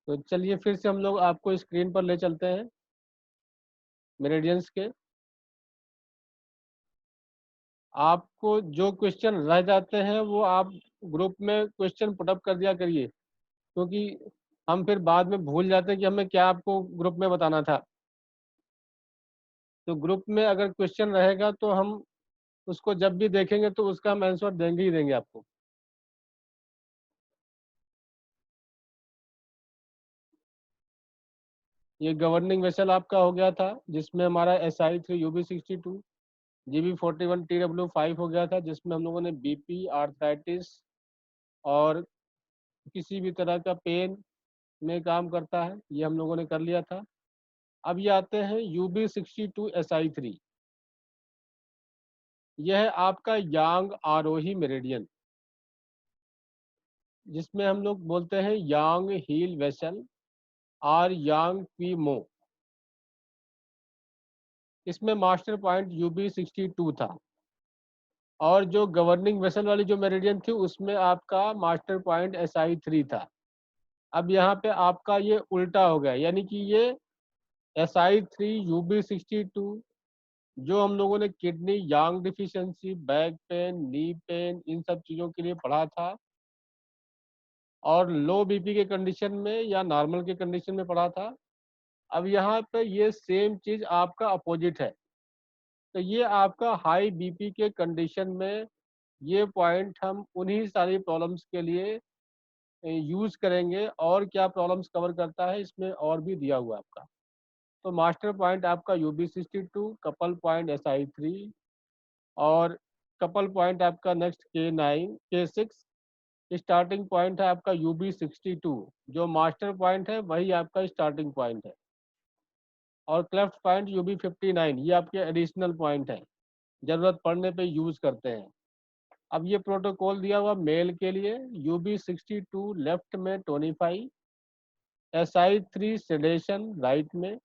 तो चलिए फिर से हम लोग आपको स्क्रीन पर ले चलते हैं मेरिडियंस के। आपको जो क्वेश्चन रह जाते हैं वो आप ग्रुप में क्वेश्चन पुटअप कर दिया करिए, क्योंकि हम फिर बाद में भूल जाते हैं कि हमें क्या आपको ग्रुप में बताना था। तो ग्रुप में अगर क्वेश्चन रहेगा तो हम उसको जब भी देखेंगे तो उसका हम आंसर देंगे ही देंगे आपको। ये गवर्निंग वेसल आपका हो गया था, जिसमें हमारा SI3 UB62 GB41 TW5 हो गया था, जिसमें हम लोगों ने BP, आर्थराइटिस और किसी भी तरह का पेन में काम करता है, ये हम लोगों ने कर लिया था। अब ये आते हैं UB62 SI3। यह है आपका यांग आरोही मेरिडियन, जिसमें हम लोग बोलते हैं यांग हील वेसल और यांग क्वी मो। इसमें मास्टर पॉइंट UB62 था, और जो गवर्निंग वेसल वाली जो मेरिडियन थी उसमें आपका मास्टर पॉइंट SI3 था। अब यहाँ पे आपका ये उल्टा हो गया, यानी कि ये SI3 UB62 जो हम लोगों ने kidney yang deficiency, back pain, knee pain, इन सब चीज़ों के लिए पढ़ा था, और लो बीपी के कंडीशन में या नॉर्मल के कंडीशन में पढ़ा था। अब यहाँ पे ये सेम चीज़ आपका अपोजिट है। तो ये आपका हाई बीपी के कंडीशन में ये पॉइंट हम उन्हीं सारी प्रॉब्लम्स के लिए यूज़ करेंगे। और क्या प्रॉब्लम्स कवर करता है इसमें और भी दिया हुआ है आपका। तो मास्टर पॉइंट आपका UB62, कपल पॉइंट SI3, और कपल पॉइंट आपका नेक्स्ट K6। स्टार्टिंग पॉइंट है आपका UB62, जो मास्टर पॉइंट है वही आपका स्टार्टिंग पॉइंट है। और क्लेफ्ट पॉइंट UB59, ये आपके एडिशनल पॉइंट है, ज़रूरत पड़ने पे यूज़ करते हैं। अब ये प्रोटोकॉल दिया हुआ मेल के लिए, UB62 लेफ्ट में टोनीफाई, SI3 सेडेशन राइट में,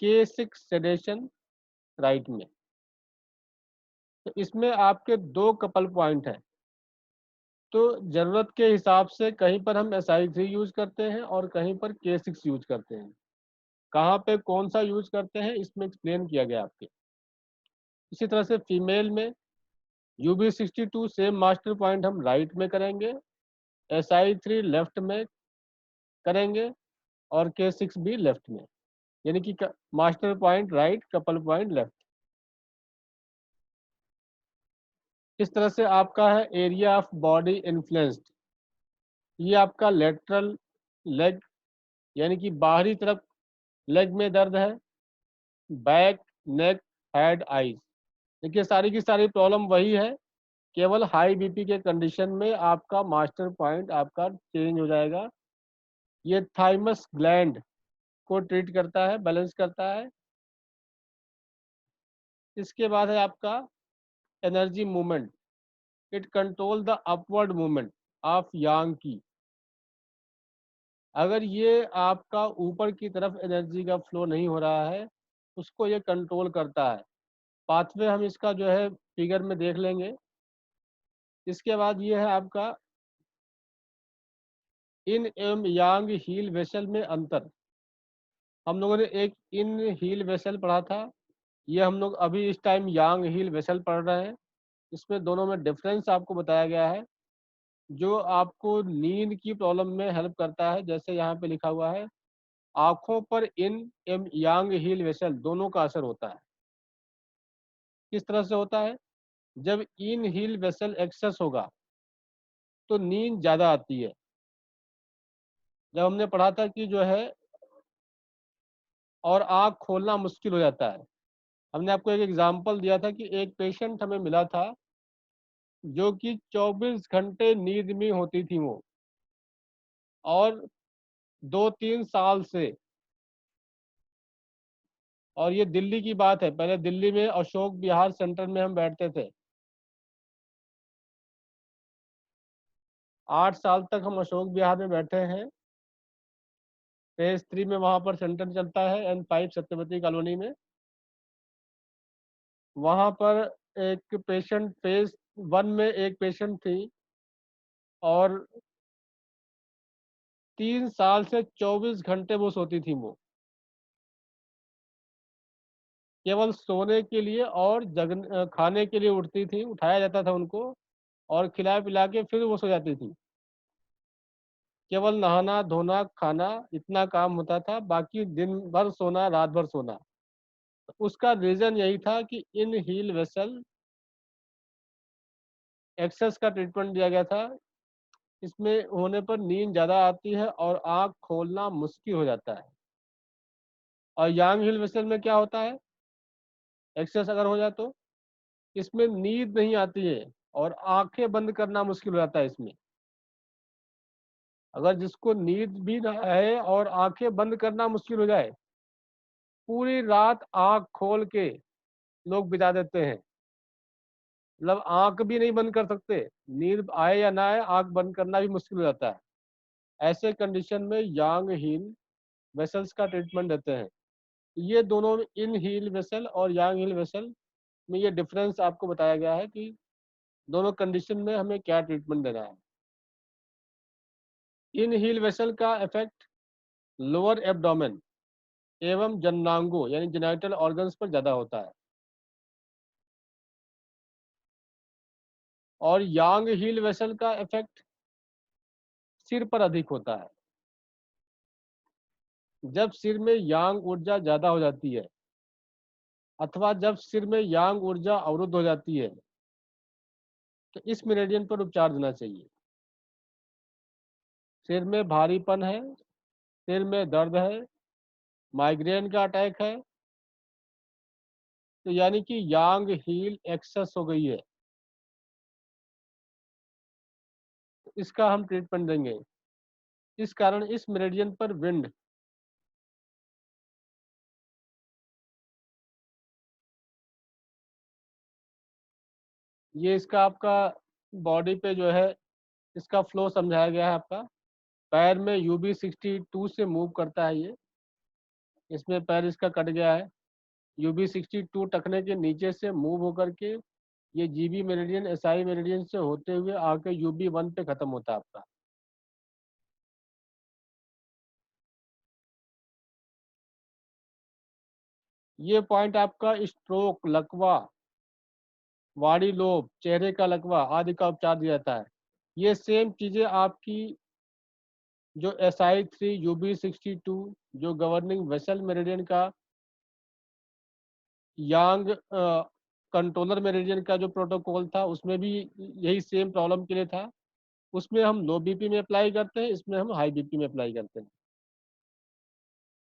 K6 सेडेशन राइट में। तो इसमें आपके दो कपल पॉइंट हैं। तो ज़रूरत के हिसाब से कहीं पर हम SI3 यूज़ करते हैं और कहीं पर K6 यूज़ करते हैं। कहाँ पे कौन सा यूज़ करते हैं इसमें एक्सप्लेन किया गया आपके। इसी तरह से फीमेल में UB62 सेम मास्टर पॉइंट हम राइट में करेंगे, SI3 लेफ्ट में करेंगे, और K6 भी लेफ्ट में, यानी कि master point right, couple point left. इस तरह से आपका है एरिया ऑफ बॉडी इन्फ्लुएंस्ड। ये आपका लेटरल लेग, यानी कि बाहरी तरफ लेग में दर्द है, बैक, नेक, हेड, आईज। देखिए सारी की सारी प्रॉब्लम वही है, केवल हाई बीपी के कंडीशन में आपका मास्टर पॉइंट आपका चेंज हो जाएगा। ये थाइमस ग्लैंड को ट्रीट करता है, बैलेंस करता है। इसके बाद है आपका energy movement. It control the upward movement of yang की। अगर ये आपका ऊपर की तरफ एनर्जी का फ्लो नहीं हो रहा है, उसको ये कंट्रोल करता है। पाथवे हम इसका जो है फिगर में देख लेंगे। इसके बाद ये है आपका इन एवं यांग हील वेसल में अंतर। हम लोगों ने एक इन हील वेसल पढ़ा था, ये हम लोग अभी इस टाइम यांग हील वेसल पढ़ रहे हैं। इसमें दोनों में डिफरेंस आपको बताया गया है। जो आपको नींद की प्रॉब्लम में हेल्प करता है, जैसे यहाँ पे लिखा हुआ है, आंखों पर इन एवं यांग हील वेसल दोनों का असर होता है। किस तरह से होता है? जब इन हील वेसल एक्सेस होगा तो नींद ज़्यादा आती है। जब हमने पढ़ा था कि जो है और आँख खोलना मुश्किल हो जाता है। हमने आपको एक एग्जाम्पल दिया था कि एक पेशेंट हमें मिला था जो कि 24 घंटे नींद में होती थी वो, और 2-3 साल से। और ये दिल्ली की बात है, पहले दिल्ली में अशोक विहार सेंटर में हम बैठते थे। 8 साल तक हम अशोक विहार में बैठे हैं। फेज 3 में वहाँ पर सेंटर चलता है, N5 सत्यवती कॉलोनी में। वहाँ पर एक पेशेंट, फेज 1 में एक पेशेंट थी, और 3 साल से 24 घंटे वो सोती थी वो, केवल सोने के लिए, और खाने के लिए उठती थी, उठाया जाता था उनको और खिला पिला के फिर वो सो जाती थी। केवल नहाना धोना खाना इतना काम होता था, बाकी दिन भर सोना, रात भर सोना। तो उसका रीजन यही था कि इन हील वेसल एक्सेस का ट्रीटमेंट दिया गया था। इसमें होने पर नींद ज़्यादा आती है और आँख खोलना मुश्किल हो जाता है। और यांग हिल वेसल में क्या होता है, एक्सेस अगर हो जाए तो इसमें नींद नहीं आती है और आंखें बंद करना मुश्किल हो जाता है इसमें। अगर जिसको नींद भी ना आए और आंखें बंद करना मुश्किल हो जाए, पूरी रात आंख खोल के लोग बिता देते हैं, मतलब आंख भी नहीं बंद कर सकते, नींद आए या ना आए आंख बंद करना भी मुश्किल हो जाता है। ऐसे कंडीशन में यांग हील वेसल्स का ट्रीटमेंट देते हैं। ये दोनों इन हील वेसल और यांग हील वेसल में ये डिफरेंस आपको बताया गया है कि दोनों कंडीशन में हमें क्या ट्रीटमेंट देना है। इन हील वेसल का इफेक्ट लोअर एब्डोमेन एवं जननांगों यानी जेनाइटल ऑर्गन्स पर ज्यादा होता है, और यांग हील वेसल का इफेक्ट सिर पर अधिक होता है। जब सिर में यांग ऊर्जा ज्यादा हो जाती है अथवा जब सिर में यांग ऊर्जा अवरुद्ध हो जाती है, तो इस मेरिडियन पर उपचार देना चाहिए। सिर में भारीपन है, सिर में दर्द है, माइग्रेन का अटैक है, तो यानी कि यांग हील एक्सेस हो गई है, तो इसका हम ट्रीटमेंट देंगे। इस कारण इस मेरिडियन पर विंड ये इसका आपका बॉडी पे जो है इसका फ्लो समझाया गया है आपका। पैर में UB62 से मूव करता है ये, इसमें पैर इसका कट गया है, UB62 टखने के नीचे से मूव होकर के ये GB मेरिडियन SI मेरिडियन से होते हुए आके UB1 पे खत्म होता है आपका। ये पॉइंट आपका स्ट्रोक, लकवा, वाड़ी लोब, चेहरे का लकवा आदि का उपचार दिया जाता है। ये सेम चीजें आपकी जो SI3 UB62 जो गवर्निंग वेसल मेरिडियन का यांग कंट्रोलर मेरिडियन का जो प्रोटोकॉल था उसमें भी यही सेम प्रॉब्लम के लिए था। उसमें हम लो बीपी में अप्लाई करते हैं, इसमें हम हाई बीपी में अप्लाई करते हैं।